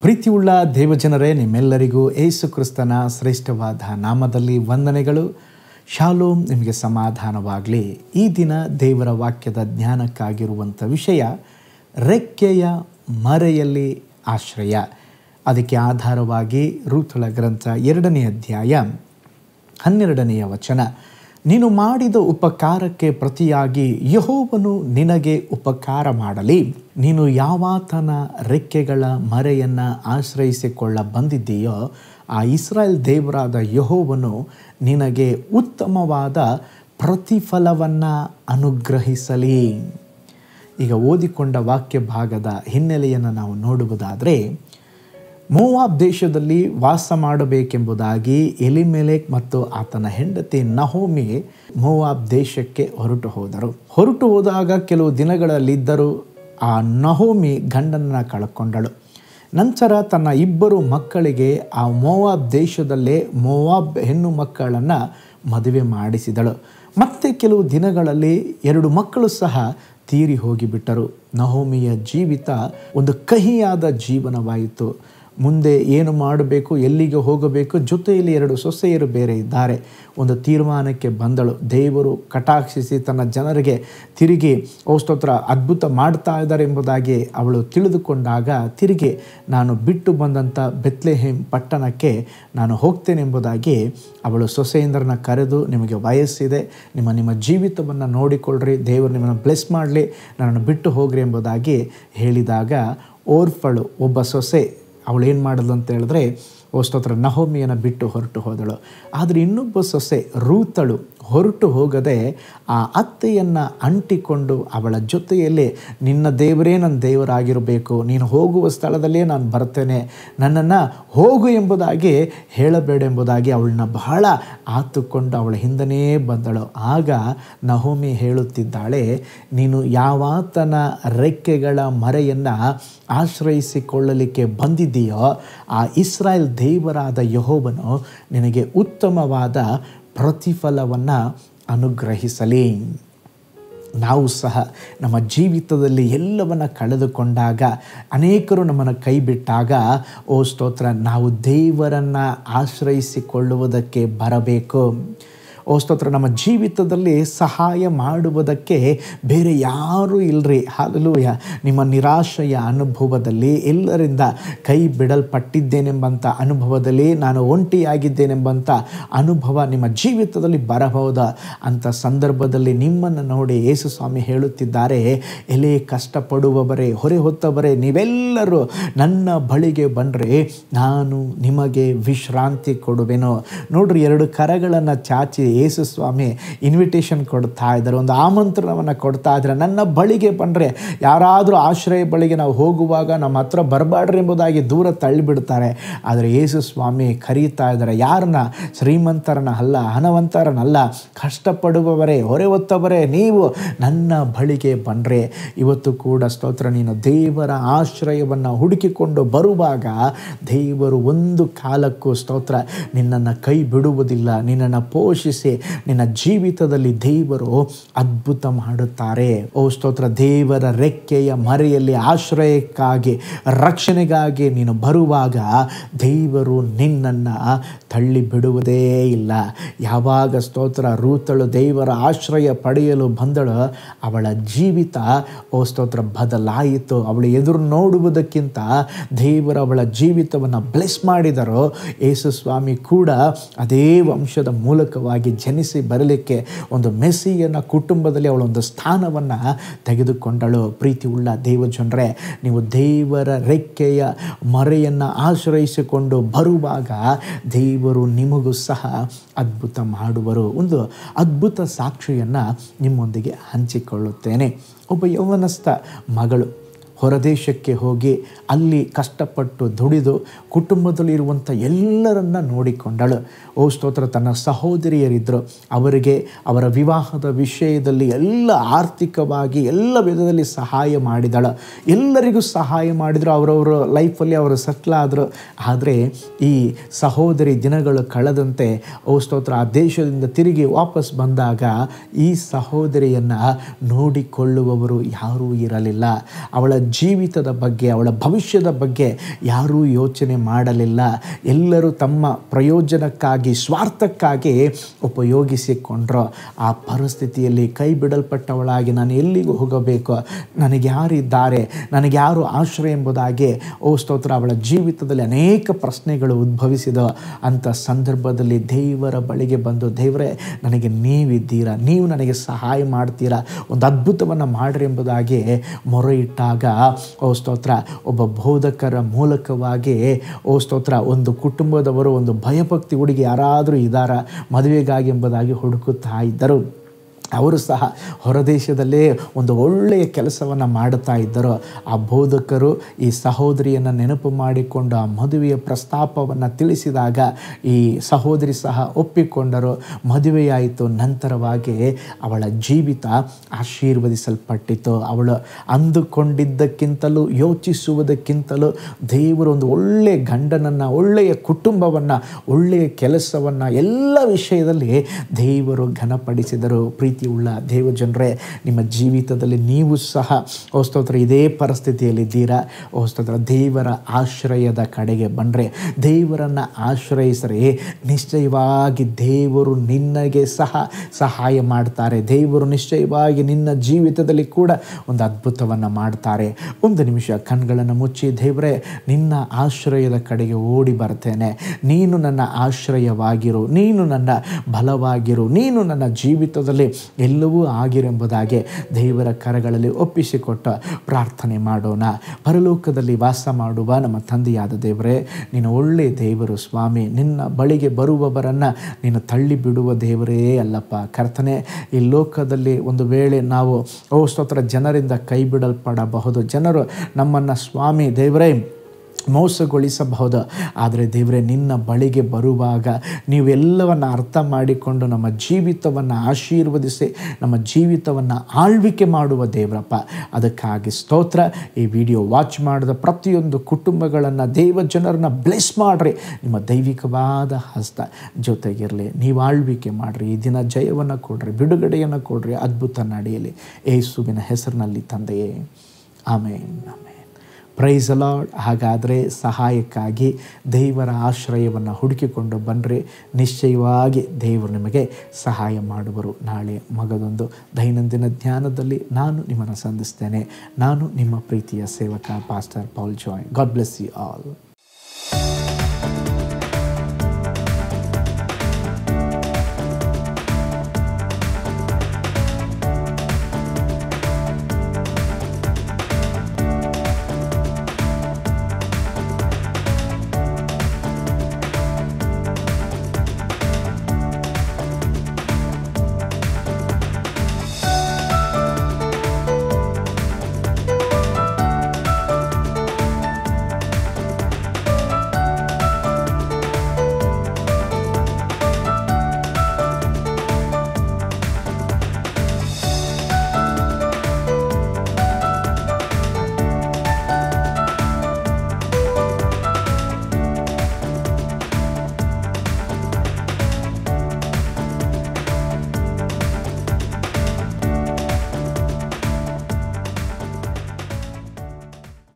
ಪ್ರೀತಿಯುಳ್ಳ ದೇವಜನರೇ, ನಿಮ್ಮೆಲ್ಲರಿಗೂ ಯೇಸು ಕ್ರಿಸ್ತನ ಶ್ರೇಷ್ಠವಾದ ನಾಮದಲ್ಲಿ ವಂದನೆಗಳು. ಶಾಲೋಮ್, ನಿಮಗೆ ಸಮಾಧಾನವಾಗಲಿ. ಈ ದಿನ ದೇವರ ವಾಕ್ಯದ ಜ್ಞಾನಕ್ಕಾಗಿರುವಂಥ ವಿಷಯ ರೆಕ್ಕೆಯ ಮರೆಯಲ್ಲಿ ಆಶ್ರಯ. ಅದಕ್ಕೆ ಆಧಾರವಾಗಿ ರೂತಳ ಗ್ರಂಥ 2ನೇ ಅಧ್ಯಾಯ 12ನೇ ವಚನ, ನೀನು ಮಾಡಿದ ಉಪಕಾರಕ್ಕೆ ಪ್ರತಿಯಾಗಿ ಯೆಹೋವನು ನಿನಗೆ ಉಪಕಾರ ಮಾಡಲಿ. ನೀನು ಯಾವಾತನ ರೆಕ್ಕೆಗಳ ಮರೆಯನ್ನು ಆಶ್ರಯಿಸಿಕೊಳ್ಳ ಬಂದಿದ್ದೀಯೋ ಆ ಇಸ್ರಾಯೇಲ್ ದೇವರಾದ ಯೆಹೋವನು ನಿನಗೆ ಉತ್ತಮವಾದ ಪ್ರತಿಫಲವನ್ನು ಅನುಗ್ರಹಿಸಲಿ. ಈಗ ಓದಿಕೊಂಡ ವಾಕ್ಯ ಭಾಗದ ಹಿನ್ನೆಲೆಯನ್ನು ನಾವು ನೋಡುವುದಾದರೆ, ಮೋವಾಬ್ ದೇಶದಲ್ಲಿ ವಾಸ ಮಾಡಬೇಕೆಂಬುದಾಗಿ ಎಲಿಮೆಲೆಕ್ ಮತ್ತು ಆತನ ಹೆಂಡತಿ ನಹೋಮಿ ಮೋವಾಬ್ ದೇಶಕ್ಕೆ ಹೊರಟು ಹೋದಾಗ ಕೆಲವು ದಿನಗಳಲ್ಲಿದ್ದರೂ ಆ ನಹೋಮಿ ಗಂಡನನ್ನು ಕಳ್ಕೊಂಡಳು. ನಂತರ ತನ್ನ 2 ಮಕ್ಕಳಿಗೆ ಆ ಮೋವಾಬ್ ದೇಶದಲ್ಲೇ ಮೋವಾಬ್ ಹೆಣ್ಣು ಮಕ್ಕಳನ್ನು ಮದುವೆ ಮಾಡಿಸಿದಳು. ಮತ್ತೆ ಕೆಲವು ದಿನಗಳಲ್ಲಿ 2 ಮಕ್ಕಳು ಸಹ ತೀರಿ ಹೋಗಿಬಿಟ್ಟರು. ನಹೋಮಿಯ ಜೀವಿತ ಒಂದು ಕಹಿಯಾದ ಜೀವನವಾಯಿತು. ಮುಂದೆ ಏನು ಮಾಡಬೇಕು, ಎಲ್ಲಿಗೆ ಹೋಗಬೇಕು, ಜೊತೆಯಲ್ಲಿ 2 ಸೊಸೆಯರು ಬೇರೆ ಇದ್ದಾರೆ. ಒಂದು ತೀರ್ಮಾನಕ್ಕೆ ಬಂದಳು. ದೇವರು ಕಟಾಕ್ಷಿಸಿ ತನ್ನ ಜನರಿಗೆ ತಿರುಗಿ ಸ್ತೋತ್ರ ಅದ್ಭುತ ಮಾಡ್ತಾ ಇದ್ದಾರೆ ಎಂಬುದಾಗಿ ಅವಳು ತಿಳಿದುಕೊಂಡಾಗ ತಿರುಗಿ ನಾನು ಬಿಟ್ಟು ಬಂದಂಥ ಬೆತ್ಲೆಹೇಮ್ ಪಟ್ಟಣಕ್ಕೆ ನಾನು ಹೋಗ್ತೇನೆ ಎಂಬುದಾಗಿ ಅವಳು ಸೊಸೆಯಂದರನ್ನ ಕರೆದು, ನಿಮಗೆ ವಯಸ್ಸಿದೆ, ನಿಮ್ಮ ಜೀವಿತವನ್ನು ನೋಡಿಕೊಳ್ಳ್ರಿ, ದೇವರು ನಿಮ್ಮನ್ನು ಬ್ಲೆಸ್ ಮಾಡಲಿ, ನನ್ನನ್ನು ಬಿಟ್ಟು ಹೋಗ್ರಿ ಎಂಬುದಾಗಿ ಹೇಳಿದಾಗ ಓರ್ಫಳು ಒಬ್ಬ ಸೊಸೆ ಅವಳು ಏನು ಮಾಡಿದ್ಲು ಅಂತ ಹೇಳಿದ್ರೆ, ಸ್ತೋತ್ರ ನಹೋಮಿಯನ್ನು ಬಿಟ್ಟು ಹೊರಟು ಹೋದಳು. ಆದರೆ ಇನ್ನೊಬ್ಬ ಸೊಸೆ ರೂತಳು ಹೊರಟು ಹೋಗದೆ ಆ ಅತ್ತೆಯನ್ನು ಅಂಟಿಕೊಂಡು ಅವಳ ಜೊತೆಯಲ್ಲೇ, ನಿನ್ನ ದೇವರೇ ನನ್ನ ದೇವರಾಗಿರಬೇಕು, ನೀನು ಹೋಗುವ ಸ್ಥಳದಲ್ಲೇ ನಾನು ಬರ್ತೇನೆ, ನನ್ನನ್ನು ಹೋಗು ಎಂಬುದಾಗಿ ಹೇಳಬೇಡ ಎಂಬುದಾಗಿ ಅವಳನ್ನ ಬಹಳ ಆತುಕೊಂಡು ಅವಳ ಹಿಂದನೇ ಬಂದಳು. ಆಗ ನಹೋಮಿ ಹೇಳುತ್ತಿದ್ದಾಳೆ, ನೀನು ಯಾವಾತನ ರೆಕ್ಕೆಗಳ ಮರೆಯನ್ನು ಆಶ್ರಯಿಸಿಕೊಳ್ಳಲಿಕ್ಕೆ ಬಂದಿದ್ದೀಯೋ ಆ ಇಸ್ರಾಯೇಲ್ ದೇವರಾದ ಯೆಹೋವನು ನಿನಗೆ ಉತ್ತಮವಾದ ಪ್ರತಿಫಲವನ್ನು ಅನುಗ್ರಹಿಸಲಿ. ನಾವು ಸಹ ನಮ್ಮ ಜೀವಿತದಲ್ಲಿ ಎಲ್ಲವನ್ನು ಕಳೆದುಕೊಂಡಾಗ, ಅನೇಕರು ನಮ್ಮನ್ನು ಕೈ ಬಿಟ್ಟಾಗ, ಸ್ತೋತ್ರ, ನಾವು ದೇವರನ್ನು ಆಶ್ರಯಿಸಿಕೊಳ್ಳುವುದಕ್ಕೆ ಬರಬೇಕು. ಸ್ತೋತ್ರ, ನಮ್ಮ ಜೀವಿತದಲ್ಲಿ ಸಹಾಯ ಮಾಡುವುದಕ್ಕೆ ಬೇರೆ ಯಾರೂ ಇಲ್ಲರಿ. ಹಲ್ಲೆಲೂಯಾ. ನಿಮ್ಮ ನಿರಾಶೆಯ ಅನುಭವದಲ್ಲಿ, ಎಲ್ಲರಿಂದ ಕೈ ಬಿಡಲ್ಪಟ್ಟಿದ್ದೇನೆಂಬಂಥ ಅನುಭವದಲ್ಲಿ, ನಾನು ಒಂಟಿಯಾಗಿದ್ದೇನೆಂಬಂಥ ಅನುಭವ ನಿಮ್ಮ ಜೀವಿತದಲ್ಲಿ ಬರಬಹುದು. ಅಂಥ ಸಂದರ್ಭದಲ್ಲಿ ನಿಮ್ಮನ್ನು ನೋಡಿ ಯೇಸು ಸ್ವಾಮಿ ಹೇಳುತ್ತಿದ್ದಾರೆ, ಎಲೆ ಕಷ್ಟಪಡುವವರೇ, ಹೊರೆ ಹೊತ್ತವರೇ, ನೀವೆಲ್ಲರೂ ನನ್ನ ಬಳಿಗೆ ಬಂದರೆ ನಾನು ನಿಮಗೆ ವಿಶ್ರಾಂತಿ ಕೊಡುವೆನು. ನೋಡ್ರಿ, 2 ಕರಗಳನ್ನು ಚಾಚಿ ಯೇಸು ಸ್ವಾಮಿ ಇನ್ವಿಟೇಷನ್ ಕೊಡ್ತಾ ಇದ್ದಾರೆ, ಒಂದು ಆಮಂತ್ರಣವನ್ನು ಕೊಡ್ತಾ ಇದ್ದಾರೆ. ನನ್ನ ಬಳಿಗೆ ಬಂದರೆ, ಯಾರಾದರೂ ಆಶ್ರಯ ಬಳಿಗೆ ನಾವು ಹೋಗುವಾಗ ನಮ್ಮ ಹತ್ರ ಬರಬಾಡ್ರಿ ಎಂಬುದಾಗಿ ದೂರ ತಳ್ಳಿಬಿಡ್ತಾರೆ. ಆದರೆ ಯೇಸು ಸ್ವಾಮಿ ಕರೀತಾ ಇದ್ದಾರೆ, ಯಾರನ್ನ? ಶ್ರೀಮಂತರನ್ನ ಅಲ್ಲ, ಹಣವಂತರನ್ನಲ್ಲ, ಕಷ್ಟಪಡುವವರೇ, ಹೊರೆ ಹೊತ್ತವರೇ, ನೀವು ನನ್ನ ಬಳಿಗೆ ಬಂದರೆ. ಇವತ್ತು ಕೂಡ ಸ್ತೋತ್ರ, ನೀನು ದೇವರ ಆಶ್ರಯವನ್ನು ಹುಡುಕಿಕೊಂಡು ಬರುವಾಗ ದೇವರು ಒಂದು ಕಾಲಕ್ಕೂ ಸ್ತೋತ್ರ ನಿನ್ನನ್ನು ಕೈ ಬಿಡುವುದಿಲ್ಲ. ನಿನ್ನನ್ನು ಪೋಷಿಸಿ ನಿನ್ನ ಜೀವಿತದಲ್ಲಿ ದೇವರು ಅದ್ಭುತ ಮಾಡುತ್ತಾರೆ. ಸ್ತೋತ್ರ, ದೇವರ ರೆಕ್ಕೆಯ ಮರೆಯಲ್ಲಿ ಆಶ್ರಯಕ್ಕಾಗಿ, ರಕ್ಷಣೆಗಾಗಿ ನೀನು ಬರುವಾಗ ದೇವರು ನಿನ್ನನ್ನು ತಳ್ಳಿ ಬಿಡುವುದೇ ಇಲ್ಲ. ಯಾವಾಗ ಸ್ತೋತ್ರ ರೂತಳು ದೇವರ ಆಶ್ರಯ ಪಡೆಯಲು ಬಂದಳು, ಅವಳ ಜೀವಿತ ಸ್ತೋತ್ರ ಬದಲಾಯಿತು. ಅವಳು ಎದುರು ನೋಡುವುದಕ್ಕಿಂತ ದೇವರು ಅವಳ ಜೀವಿತವನ್ನು ಬ್ಲೆಸ್ ಮಾಡಿದರು. ಯೇಸು ಸ್ವಾಮಿ ಕೂಡ ಅದೇ ವಂಶದ ಮೂಲಕವಾಗಿ ಜನಿಸಿ ಬರಲಿಕ್ಕೆ ಒಂದು ಮೆಸ್ಸಿಯನ ಕುಟುಂಬದಲ್ಲಿ ಅವಳೊಂದು ಸ್ಥಾನವನ್ನು ತೆಗೆದುಕೊಂಡಳು. ಪ್ರೀತಿಯುಳ್ಳ ದೇವಜನರೇ, ನೀವು ದೇವರ ರೆಕ್ಕೆಯ ಮರೆಯನ್ನು ಆಶ್ರಯಿಸಿಕೊಂಡು ಬರುವಾಗ ದೇವರು ನಿಮಗೂ ಸಹ ಅದ್ಭುತ ಮಾಡುವರು. ಒಂದು ಅದ್ಭುತ ಸಾಕ್ಷಿಯನ್ನು ನಿಮ್ಮೊಂದಿಗೆ ಹಂಚಿಕೊಳ್ಳುತ್ತೇನೆ. ಒಬ್ಬ ಯೌವನಸ್ಥ ಮಗಳು ಹೊರದೇಶಕ್ಕೆ ಹೋಗಿ ಅಲ್ಲಿ ಕಷ್ಟಪಟ್ಟು ದುಡಿದು ಕುಟುಂಬದಲ್ಲಿರುವಂಥ ಎಲ್ಲರನ್ನ ನೋಡಿಕೊಂಡಳು. ಸ್ತೋತ್ರ, ತನ್ನ ಸಹೋದರಿಯರಿದ್ದರು, ಅವರಿಗೆ ಅವರ ವಿವಾಹದ ವಿಷಯದಲ್ಲಿ ಎಲ್ಲ ಆರ್ಥಿಕವಾಗಿ ಎಲ್ಲ ವಿಧದಲ್ಲಿ ಸಹಾಯ ಮಾಡಿದಳು. ಎಲ್ಲರಿಗೂ ಸಹಾಯ ಮಾಡಿದರು, ಅವರವರ ಲೈಫಲ್ಲಿ ಅವರು ಸೆಟ್ಲ್ ಆದರು. ಆದರೆ ಈ ಸಹೋದರಿ ದಿನಗಳು ಕಳೆದಂತೆ ಸ್ತೋತ್ರ ಆ ದೇಶದಿಂದ ತಿರುಗಿ ವಾಪಸ್ ಬಂದಾಗ ಈ ಸಹೋದರಿಯನ್ನು ನೋಡಿಕೊಳ್ಳುವವರು ಯಾರೂ ಇರಲಿಲ್ಲ. ಅವಳ ಜೀವಿತದ ಬಗ್ಗೆ, ಅವಳ ಭವಿಷ್ಯದ ಬಗ್ಗೆ ಯಾರೂ ಯೋಚನೆ ಮಾಡಲಿಲ್ಲ. ಎಲ್ಲರೂ ತಮ್ಮ ಪ್ರಯೋಜನಕ್ಕಾಗಿ, ಸ್ವಾರ್ಥಕ್ಕಾಗಿ ಉಪಯೋಗಿಸಿಕೊಂಡ್ರು. ಆ ಪರಿಸ್ಥಿತಿಯಲ್ಲಿ ಕೈ ಬಿಡಲ್ಪಟ್ಟವಳಾಗಿ ನಾನು ಎಲ್ಲಿಗೂ ಹೋಗಬೇಕು, ನನಗೆ ಯಾರಿದ್ದಾರೆ, ನನಗೆ ಯಾರು ಆಶ್ರಯ ಎಂಬುದಾಗಿ ಸ್ತೋತ್ರ ಅವಳ ಜೀವಿತದಲ್ಲಿ ಅನೇಕ ಪ್ರಶ್ನೆಗಳು ಉದ್ಭವಿಸಿದ ಅಂಥ ಸಂದರ್ಭದಲ್ಲಿ ದೇವರ ಬಳಿಗೆ ಬಂದು, ದೇವರೇ ನನಗೆ ನೀವಿದ್ದೀರಾ, ನೀವು ನನಗೆ ಸಹಾಯ ಮಾಡ್ತೀರಾ, ಒಂದು ಅದ್ಭುತವನ್ನು ಮಾಡಿರಿ ಎಂಬುದಾಗಿ ಮೊರೆ ಇಟ್ಟಾಗ ಸ್ತೋತ್ರ ಒಬ್ಬ ಬೋಧಕರ ಮೂಲಕವಾಗಿ ಸ್ತೋತ್ರ ಒಂದು ಕುಟುಂಬದವರು ಒಂದು ಭಯಭಕ್ತಿ ಹುಡುಗಿ ಯಾರಾದರೂ ಇದ್ದಾರಾ ಮದುವೆಗಾಗಿ ಎಂಬುದಾಗಿ ಹುಡುಕುತ್ತಾ ಇದ್ದರು. ಅವರು ಸಹ ಹೊರದೇಶದಲ್ಲೇ ಒಂದು ಒಳ್ಳೆಯ ಕೆಲಸವನ್ನು ಮಾಡುತ್ತಾ ಇದ್ದರು. ಆ ಬೋಧಕರು ಈ ಸಹೋದರಿಯನ್ನು ನೆನಪು ಮಾಡಿಕೊಂಡು ಆ ಮದುವೆಯ ಪ್ರಸ್ತಾಪವನ್ನು ತಿಳಿಸಿದಾಗ ಈ ಸಹೋದರಿ ಸಹ ಒಪ್ಪಿಕೊಂಡರು. ಮದುವೆಯಾಯಿತು. ನಂತರವಾಗಿ ಅವಳ ಜೀವಿತ ಆಶೀರ್ವದಿಸಲ್ಪಟ್ಟಿತು. ಅವಳು ಅಂದುಕೊಂಡಿದ್ದಕ್ಕಿಂತಲೂ ಯೋಚಿಸುವುದಕ್ಕಿಂತಲೂ ದೇವರು ಒಂದು ಒಳ್ಳೆಯ ಗಂಡನನ್ನು, ಒಳ್ಳೆಯ ಕುಟುಂಬವನ್ನು, ಒಳ್ಳೆಯ ಕೆಲಸವನ್ನು ಎಲ್ಲ ವಿಷಯದಲ್ಲಿ ದೇವರು ಘನಪಡಿಸಿದರು. ಪ್ರೀತಿಯುಳ್ಳ ದೇವಜನರೇ, ನಿಮ್ಮ ಜೀವಿತದಲ್ಲಿ ನೀವು ಸಹ ಸ್ತೋತ್ರ ಇದೇ ಪರಿಸ್ಥಿತಿಯಲ್ಲಿದ್ದೀರಾ. ಸ್ತೋತ್ರ ದೇವರ ಆಶ್ರಯದ ಕಡೆಗೆ ಬಂದರೆ, ದೇವರನ್ನು ಆಶ್ರಯಿಸರೆ ನಿಶ್ಚಯವಾಗಿ ದೇವರು ನಿನಗೆ ಸಹ ಸಹಾಯ ಮಾಡ್ತಾರೆ. ದೇವರು ನಿಶ್ಚಯವಾಗಿ ನಿನ್ನ ಜೀವಿತದಲ್ಲಿ ಕೂಡ ಒಂದು ಅದ್ಭುತವನ್ನು ಮಾಡ್ತಾರೆ. ಒಂದು ನಿಮಿಷ ಕಣ್ಗಳನ್ನು ಮುಚ್ಚಿ, ದೇವರೇ ನಿನ್ನ ಆಶ್ರಯದ ಕಡೆಗೆ ಓಡಿ ಬರ್ತೇನೆ, ನೀನು ನನ್ನ ಆಶ್ರಯವಾಗಿರು, ನೀನು ನನ್ನ ಬಲವಾಗಿರು, ನೀನು ನನ್ನ ಜೀವಿತದಲ್ಲಿ ಎಲ್ಲವೂ ಆಗಿರೆಂಬುದಾಗಿ ದೇವರ ಕರಗಳಲ್ಲಿ ಒಪ್ಪಿಸಿಕೊಟ್ಟು ಪ್ರಾರ್ಥನೆ ಮಾಡೋಣ. ಪರಲೋಕದಲ್ಲಿ ವಾಸ ಮಾಡುವ ನಮ್ಮ ತಂದೆಯಾದ ದೇವರೇ, ನೀನು ಒಳ್ಳೆಯ ದೇವರು ಸ್ವಾಮಿ. ನಿನ್ನ ಬಳಿಗೆ ಬರುವವರನ್ನು ನೀನು ತಳ್ಳಿ ಬಿಡುವ ದೇವರೇ ಅಲ್ಲಪ್ಪ ಕರ್ತನೆ. ಈ ಲೋಕದಲ್ಲಿ ಒಂದು ವೇಳೆ ನಾವು ಸ್ತೋತ್ರ ಜನರಿಂದ ಕೈ ಬಿಡಲ್ಪಡಬಹುದು, ಜನರು ನಮ್ಮನ್ನು ಸ್ವಾಮಿ ದೇವರೇ ಮೋಸಗೊಳಿಸಬಹುದು. ಆದರೆ ದೇವರೇ ನಿನ್ನ ಬಳಿಗೆ ಬರುವಾಗ ನೀವೆಲ್ಲವನ್ನು ಅರ್ಥ ಮಾಡಿಕೊಂಡು ನಮ್ಮ ಜೀವಿತವನ್ನು ಆಶೀರ್ವದಿಸಿ ನಮ್ಮ ಜೀವಿತವನ್ನು ಆಳ್ವಿಕೆ ಮಾಡುವ ದೇವರಪ್ಪ. ಅದಕ್ಕಾಗಿ ಸ್ತೋತ್ರ. ಈ ವಿಡಿಯೋ ವಾಚ್ ಮಾಡಿದ ಪ್ರತಿಯೊಂದು ಕುಟುಂಬಗಳನ್ನು, ದೇವ ಜನರನ್ನ ಬ್ಲೆಸ್ ಮಾಡಿರಿ. ನಿಮ್ಮ ದೈವಿಕವಾದ ಹಸ್ತ ಜೊತೆಗಿರಲಿ. ನೀವು ಆಳ್ವಿಕೆ ಮಾಡಿರಿ. ಈ ದಿನ ಜಯವನ್ನು ಕೊಡ್ರಿ, ಬಿಡುಗಡೆಯನ್ನು ಕೊಡ್ರಿ, ಅದ್ಭುತ ನಡೆಯಲಿ ಯೇಸುವಿನ ಹೆಸರಿನಲ್ಲಿ ತಂದೆಯೇ, amen amen. Praise the lord. ಹಾಗಾದರೆ ಸಹಾಯಕ್ಕಾಗಿ ದೇವರ ಆಶ್ರಯವನ್ನು ಹುಡುಕಿಕೊಂಡು ಬನ್ನಿರಿ. ನಿಶ್ಚಯವಾಗಿ ದೇವರು ನಿಮಗೆ ಸಹಾಯ ಮಾಡುವರು. ನಾಳೆ ಮಗದೊಂದು ದೈನಂದಿನ ಧ್ಯಾನದಲ್ಲಿ ನಾನು ನಿಮ್ಮನ್ನು ಸಂಧಿಸ್ತೇನೆ. ನಾನು ನಿಮ್ಮ ಪ್ರೀತಿಯ ಸೇವಕ pastor Paul Joy. God bless you all.